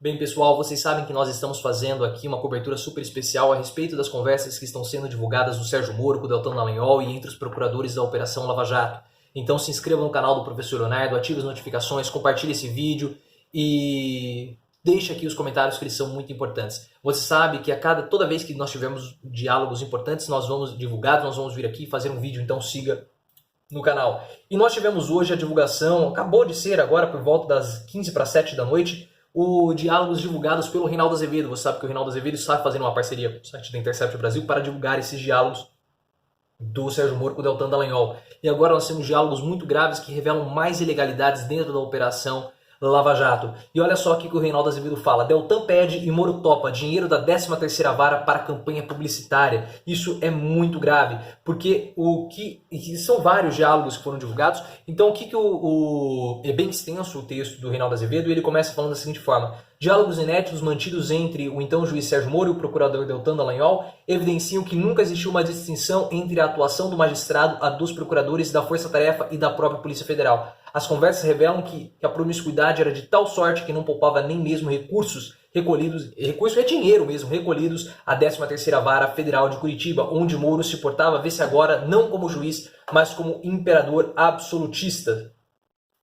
Bem, pessoal, vocês sabem que nós estamos fazendo aqui uma cobertura super especial a respeito das conversas que estão sendo divulgadas do Sérgio Moro com o Deltan Dallagnol e entre os procuradores da Operação Lava Jato. Então se inscreva no canal do Professor Leonardo, ative as notificações, compartilhe esse vídeo e deixe aqui os comentários que eles são muito importantes. Você sabe que toda vez que nós tivermos diálogos importantes, nós vamos divulgar, nós vamos vir aqui fazer um vídeo, então siga no canal. E nós tivemos hoje a divulgação, acabou de ser agora por volta das 15 para 7 da noite, os diálogos divulgados pelo Reinaldo Azevedo. Você sabe que o Reinaldo Azevedo está fazendo uma parceria com o site da Intercept Brasil para divulgar esses diálogos do Sérgio Moro com o Deltan Dallagnol. E agora nós temos diálogos muito graves que revelam mais ilegalidades dentro da Operação Lava Jato. E olha só o que o Reinaldo Azevedo fala. Deltan pede e Moro topa dinheiro da 13ª vara para campanha publicitária. Isso é muito grave, porque são vários diálogos que foram divulgados. Então é bem extenso o texto do Reinaldo Azevedo e ele começa falando da seguinte forma: diálogos inéditos mantidos entre o então juiz Sérgio Moro e o procurador Deltan Dallagnol evidenciam que nunca existiu uma distinção entre a atuação do magistrado, a dos procuradores, da Força-Tarefa e da própria Polícia Federal. As conversas revelam que a promiscuidade era de tal sorte que não poupava nem mesmo recursos recolhidos, recurso é dinheiro mesmo, recolhidos à 13ª Vara Federal de Curitiba, onde Moro se portava, vê-se agora, não como juiz, mas como imperador absolutista.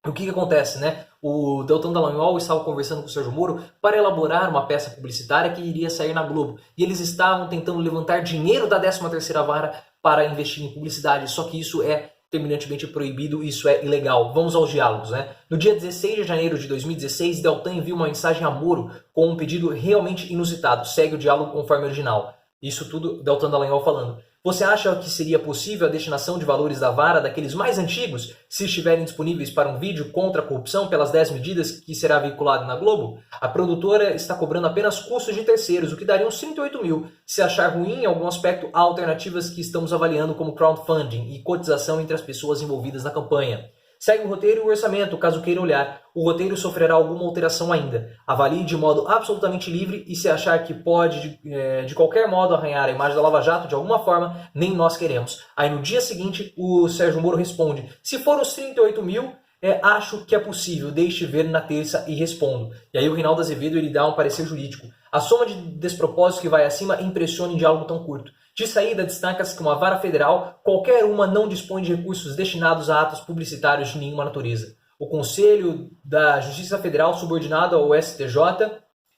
O que acontece, né? O Deltan Dallagnol estava conversando com o Sérgio Moro para elaborar uma peça publicitária que iria sair na Globo. E eles estavam tentando levantar dinheiro da 13ª Vara para investir em publicidade, só que isso é terminantemente proibido, isso é ilegal. Vamos aos diálogos, né? No dia 16 de janeiro de 2016, Deltan envia uma mensagem a Moro com um pedido realmente inusitado. Segue o diálogo conforme original. Isso tudo Deltan Dallagnol falando. Você acha que seria possível a destinação de valores da vara daqueles mais antigos se estiverem disponíveis para um vídeo contra a corrupção pelas 10 medidas que será veiculado na Globo? A produtora está cobrando apenas custos de terceiros, o que daria uns 38 mil. Se achar ruim em algum aspecto, há alternativas que estamos avaliando como crowdfunding e cotização entre as pessoas envolvidas na campanha. Segue o roteiro e o orçamento, caso queira olhar. O roteiro sofrerá alguma alteração ainda. Avalie de modo absolutamente livre e se achar que pode, de qualquer modo, arranhar a imagem da Lava Jato de alguma forma, nem nós queremos. Aí no dia seguinte, o Sérgio Moro responde: se for os 38 mil, acho que é possível, deixe ver na terça e respondo. E aí o Reinaldo Azevedo ele dá um parecer jurídico. A soma de despropósitos que vai acima impressiona em diálogo tão curto. De saída, destaca-se que uma vara federal, qualquer uma, não dispõe de recursos destinados a atos publicitários de nenhuma natureza. O Conselho da Justiça Federal, subordinado ao STJ,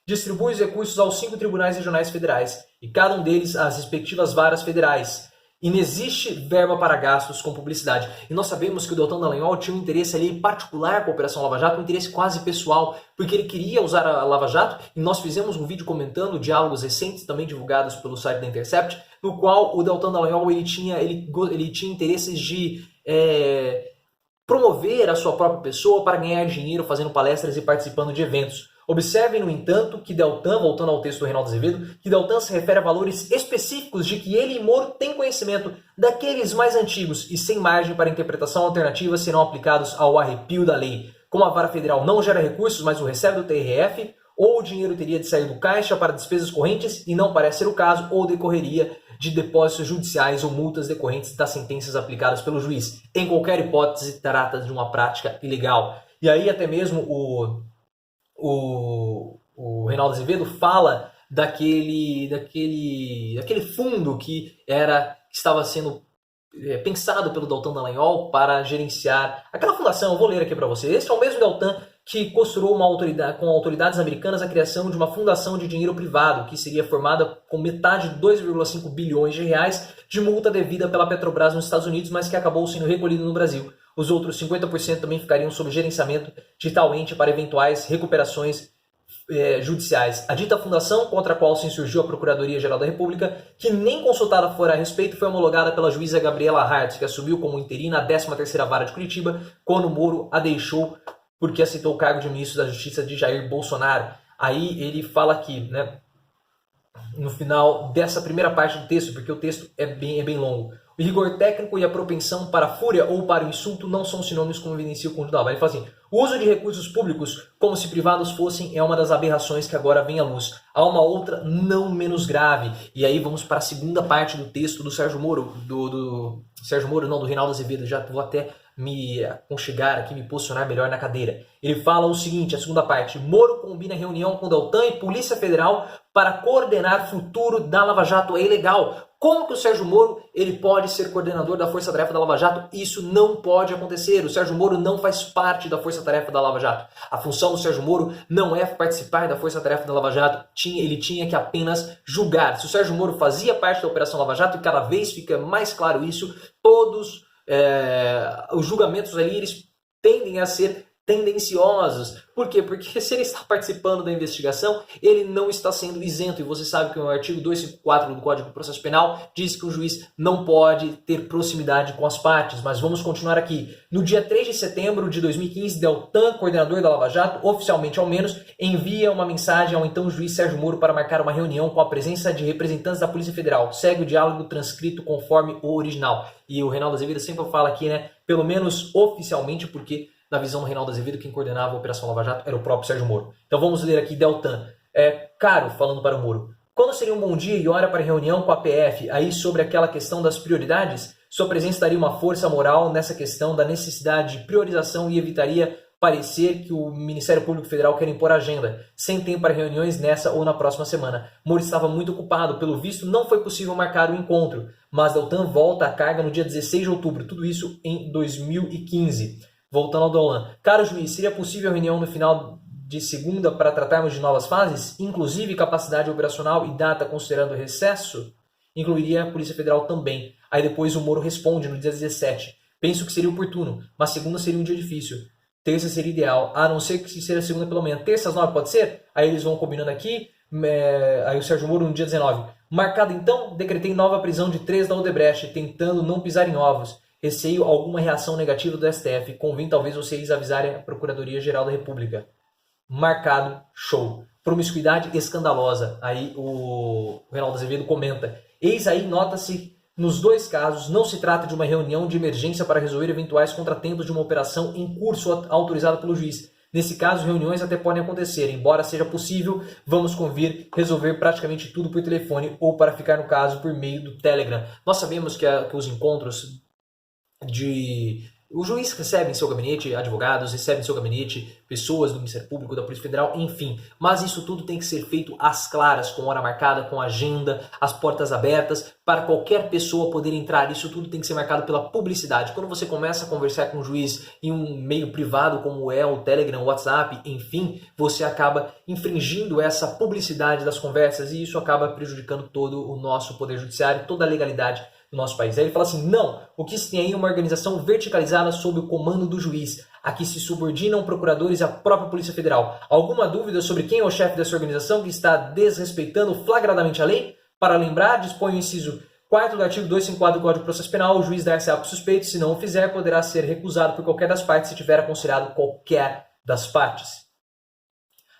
distribui os recursos aos 5 tribunais regionais federais, e cada um deles às respectivas varas federais. Inexiste verba para gastos com publicidade. E nós sabemos que o Deltan Dallagnol tinha um interesse ali particular com a Operação Lava Jato, um interesse quase pessoal, porque ele queria usar a Lava Jato, e nós fizemos um vídeo comentando diálogos recentes, também divulgados pelo site da Intercept, no qual o Deltan Dallagnol ele tinha interesses de promover a sua própria pessoa para ganhar dinheiro fazendo palestras e participando de eventos. Observem, no entanto, que Deltan, voltando ao texto do Reinaldo Azevedo, que Deltan se refere a valores específicos de que ele e Moro têm conhecimento, daqueles mais antigos e sem margem para interpretação alternativa serão aplicados ao arrepio da lei. Como a vara federal não gera recursos, mas o recebe do TRF, ou o dinheiro teria de sair do caixa para despesas correntes, e não parece ser o caso, ou decorreria de depósitos judiciais ou multas decorrentes das sentenças aplicadas pelo juiz. Em qualquer hipótese, trata de uma prática ilegal. E aí até mesmo o Reinaldo Azevedo fala daquele fundo que estava sendo pensado pelo Deltan Dallagnol para gerenciar aquela fundação. Eu vou ler aqui para você. Esse é o mesmo Deltan que costurou com autoridades americanas a criação de uma fundação de dinheiro privado, que seria formada com metade de 2,5 bilhões de reais de multa devida pela Petrobras nos Estados Unidos, mas que acabou sendo recolhido no Brasil. Os outros 50% também ficariam sob gerenciamento de tal ente para eventuais recuperações judiciais. A dita fundação, contra a qual se insurgiu a Procuradoria-Geral da República, que nem consultada fora a respeito, foi homologada pela juíza Gabriela Hart, que assumiu como interina a 13ª Vara de Curitiba, quando Moro a deixou porque aceitou o cargo de ministro da Justiça de Jair Bolsonaro. Aí ele fala aqui, né, no final dessa primeira parte do texto, porque o texto é bem longo: o rigor técnico e a propensão para a fúria ou para o insulto não são sinônimos, como evidencia o conjunto da obra. Ele fala assim: o uso de recursos públicos como se privados fossem é uma das aberrações que agora vem à luz. Há uma outra não menos grave. E aí vamos para a segunda parte do texto do Sérgio Moro, do Reinaldo Azevedo. Já vou até me aconchegar aqui, me posicionar melhor na cadeira. Ele fala o seguinte, a segunda parte: Moro combina reunião com Deltan e Polícia Federal para coordenar futuro da Lava Jato. É ilegal. Como que o Sérgio Moro ele pode ser coordenador da Força Tarefa da Lava Jato? Isso não pode acontecer. O Sérgio Moro não faz parte da Força Tarefa da Lava Jato. A função do Sérgio Moro não é participar da Força Tarefa da Lava Jato. Ele tinha que apenas julgar. Se o Sérgio Moro fazia parte da Operação Lava Jato, e cada vez fica mais claro isso, todos os julgamentos ali eles tendem a ser tendenciosos. Por quê? Porque se ele está participando da investigação, ele não está sendo isento. E você sabe que o artigo 254 do Código de Processo Penal diz que o juiz não pode ter proximidade com as partes. Mas vamos continuar aqui. No dia 3 de setembro de 2015, Deltan, coordenador da Lava Jato, oficialmente ao menos, envia uma mensagem ao então juiz Sérgio Moro para marcar uma reunião com a presença de representantes da Polícia Federal. Segue o diálogo transcrito conforme o original. E o Reinaldo Azevedo sempre fala aqui, né? Pelo menos oficialmente, porque na visão do Reinaldo Azevedo, quem coordenava a Operação Lava Jato era o próprio Sérgio Moro. Então vamos ler aqui Deltan. Caro, falando para o Moro. Quando seria um bom dia e hora para reunião com a PF, aí sobre aquela questão das prioridades? Sua presença daria uma força moral nessa questão da necessidade de priorização e evitaria parecer que o Ministério Público Federal quer impor agenda, sem tempo para reuniões nessa ou na próxima semana. Moro estava muito ocupado, pelo visto não foi possível marcar o encontro, mas Deltan volta à carga no dia 16 de outubro, tudo isso em 2015. Voltando ao Deltan. Caro juiz, seria possível reunião no final de segunda para tratarmos de novas fases, inclusive capacidade operacional e data considerando recesso? Incluiria a Polícia Federal também. Aí depois o Moro responde no dia 17. Penso que seria oportuno, mas segunda seria um dia difícil. Terça seria ideal, a não ser que seja segunda pelo menos. Terça às 9 pode ser? Aí eles vão combinando aqui. Aí o Sérgio Moro no dia 19. Marcado então, decretei nova prisão de 3 da Odebrecht, tentando não pisar em ovos. Receio alguma reação negativa do STF. Convém talvez vocês avisarem a Procuradoria-Geral da República. Marcado, show. Promiscuidade escandalosa. Aí o Reinaldo Azevedo comenta. Eis aí, nota-se, nos dois casos, não se trata de uma reunião de emergência para resolver eventuais contratempos de uma operação em curso autorizada pelo juiz. Nesse caso, reuniões até podem acontecer. Embora seja possível, vamos convir resolver praticamente tudo por telefone ou, para ficar no caso, por meio do Telegram. Nós sabemos que os encontros o juiz recebe em seu gabinete advogados, recebe em seu gabinete pessoas do Ministério Público, da Polícia Federal, enfim. Mas isso tudo tem que ser feito às claras, com hora marcada, com agenda, as portas abertas, para qualquer pessoa poder entrar. Isso tudo tem que ser marcado pela publicidade. Quando você começa a conversar com o juiz em um meio privado, como é o Telegram, o WhatsApp, enfim, você acaba infringindo essa publicidade das conversas e isso acaba prejudicando todo o nosso poder judiciário, toda a legalidade do nosso país. Aí ele fala assim, não, o que se tem aí é uma organização verticalizada sob o comando do juiz. Aqui se subordinam procuradores e a própria Polícia Federal. Alguma dúvida sobre quem é o chefe dessa organização que está desrespeitando flagradamente a lei? Para lembrar, dispõe o inciso 4º do artigo 254 do Código de Processo Penal, o juiz dar-se-á por suspeito, se não o fizer, poderá ser recusado por qualquer das partes se tiver aconselhado qualquer das partes.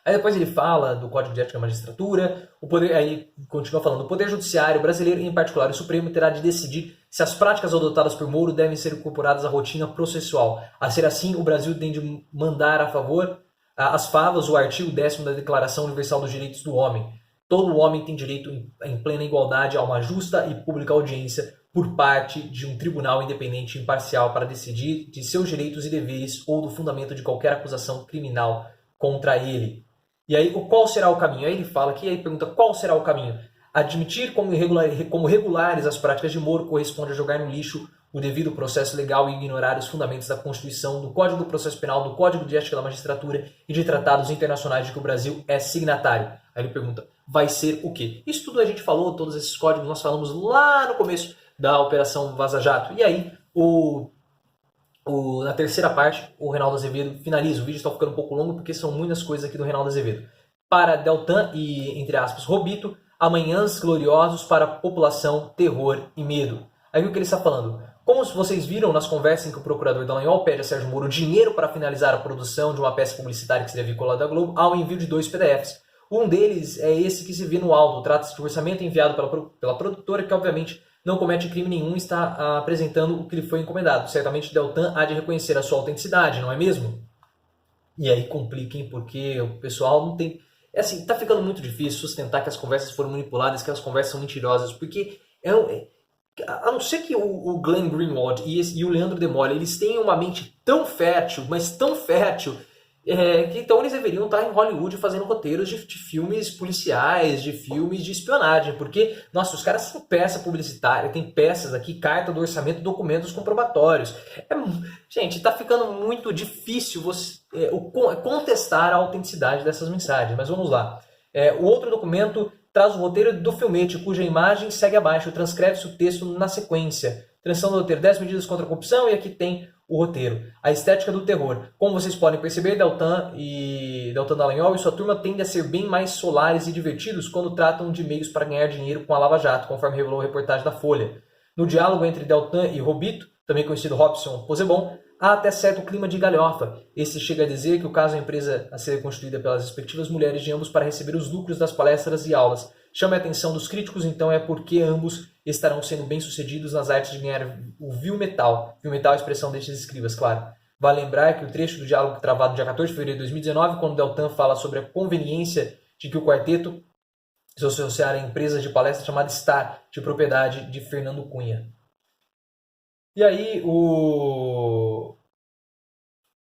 Aí depois ele fala do Código de Ética da Magistratura, aí continua falando, o Poder Judiciário brasileiro, em particular o Supremo, terá de decidir se as práticas adotadas por Moro devem ser incorporadas à rotina processual. A ser assim, o Brasil tem de mandar a favor as favas o artigo 10º da Declaração Universal dos Direitos do Homem. Todo homem tem direito em plena igualdade a uma justa e pública audiência por parte de um tribunal independente e imparcial para decidir de seus direitos e deveres ou do fundamento de qualquer acusação criminal contra ele. E aí, qual será o caminho? Aí ele fala aqui, aí pergunta qual será o caminho. Admitir como regulares as práticas de Moro corresponde a jogar no lixo o devido processo legal e ignorar os fundamentos da Constituição, do Código do Processo Penal, do Código de Ética da Magistratura e de tratados internacionais de que o Brasil é signatário. Aí ele pergunta, vai ser o quê? Isso tudo a gente falou, todos esses códigos nós falamos lá no começo da Operação Vaza Jato. E aí, na terceira parte, o Reinaldo Azevedo finaliza. O vídeo está ficando um pouco longo porque são muitas coisas aqui do Reinaldo Azevedo. Para Deltan e, entre aspas, Robito, amanhãs gloriosos para a população, terror e medo. Aí o que ele está falando? Como vocês viram nas conversas em que o procurador Dallagnol pede a Sérgio Moro dinheiro para finalizar a produção de uma peça publicitária que seria vinculada à Globo, há o envio de 2 PDFs. Um deles é esse que se vê no alto. Trata-se de um orçamento enviado pela produtora que, obviamente, não comete crime nenhum e está apresentando o que lhe foi encomendado. Certamente Deltan há de reconhecer a sua autenticidade, não é mesmo? E aí compliquem porque o pessoal não tem... assim, tá ficando muito difícil sustentar que as conversas foram manipuladas, que as conversas são mentirosas, porque A não ser que o Glenn Greenwald e o Leandro Demore, eles tenham uma mente tão fértil, mas tão fértil, que então eles deveriam estar em Hollywood fazendo roteiros de filmes policiais, de filmes de espionagem, porque, nossa, os caras têm peça publicitária, tem peças aqui, carta do orçamento, documentos comprobatórios. Gente, tá ficando muito difícil contestar a autenticidade dessas mensagens, mas vamos lá. O outro documento traz o roteiro do filmete, cuja imagem segue abaixo, transcreve-se o texto na sequência. Transição do roteiro, 10 medidas contra a corrupção, e aqui tem o roteiro. A estética do terror. Como vocês podem perceber, Deltan Dallagnol e sua turma tendem a ser bem mais solares e divertidos quando tratam de meios para ganhar dinheiro com a Lava Jato, conforme revelou a reportagem da Folha. No diálogo entre Deltan e Robito, também conhecido Robson Possebon, há até certo clima de galhofa. Este chega a dizer que o caso é a empresa a ser constituída pelas respectivas mulheres de ambos para receber os lucros das palestras e aulas. Chama a atenção dos críticos, então, porque ambos estarão sendo bem-sucedidos nas artes de ganhar o vil metal. Vil metal é a expressão destes escribas, claro. Vale lembrar que o trecho do diálogo travado no dia 14 de fevereiro de 2019, quando Deltan fala sobre a conveniência de que o quarteto se associar à empresa de palestra chamada Star, de propriedade de Fernando Cunha. E aí,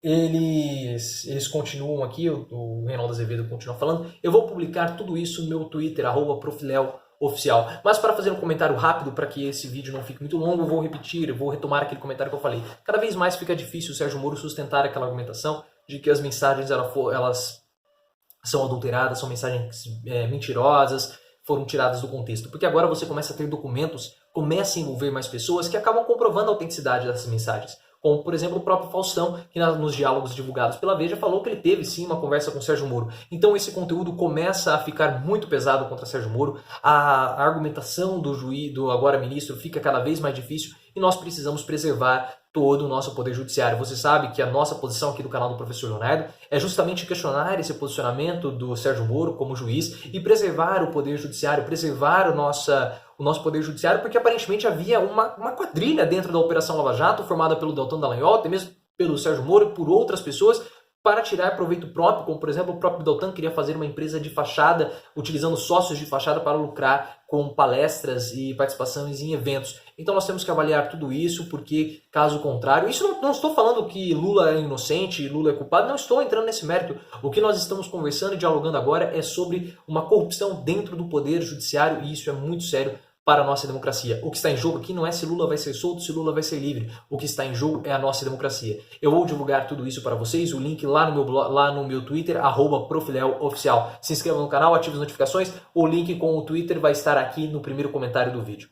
eles continuam aqui, o Reinaldo Azevedo continua falando. Eu vou publicar tudo isso no meu Twitter, @profileoficial. Mas para fazer um comentário rápido, para que esse vídeo não fique muito longo, eu vou retomar aquele comentário que eu falei. Cada vez mais fica difícil o Sérgio Moro sustentar aquela argumentação de que as mensagens elas são adulteradas, são mensagens mentirosas, foram tiradas do contexto. Porque agora você começa a ter documentos, começa a envolver mais pessoas que acabam comprovando a autenticidade dessas mensagens. Como, por exemplo, o próprio Faustão, que nos diálogos divulgados pela Veja falou que ele teve sim uma conversa com o Sérgio Moro. Então esse conteúdo começa a ficar muito pesado contra Sérgio Moro, a argumentação do juiz, do agora ministro, fica cada vez mais difícil e nós precisamos preservar todo o nosso poder judiciário. Você sabe que a nossa posição aqui do canal do Professor Leonardo é justamente questionar esse posicionamento do Sérgio Moro como juiz e preservar o poder judiciário, preservar o nosso poder judiciário, porque aparentemente havia uma quadrilha dentro da Operação Lava Jato, formada pelo Deltan Dallagnol, até mesmo pelo Sérgio Moro e por outras pessoas, para tirar proveito próprio, como por exemplo o próprio Deltan queria fazer uma empresa de fachada, utilizando sócios de fachada para lucrar com palestras e participações em eventos. Então nós temos que avaliar tudo isso, porque caso contrário, isso não estou falando que Lula é inocente, Lula é culpado, não estou entrando nesse mérito. O que nós estamos conversando e dialogando agora é sobre uma corrupção dentro do poder judiciário, e isso é muito sério para a nossa democracia. O que está em jogo aqui não é se Lula vai ser solto, se Lula vai ser livre. O que está em jogo é a nossa democracia. Eu vou divulgar tudo isso para vocês, o link lá no meu blog, lá no meu Twitter, @profileoficial. Se inscreva no canal, ative as notificações, o link com o Twitter vai estar aqui no primeiro comentário do vídeo.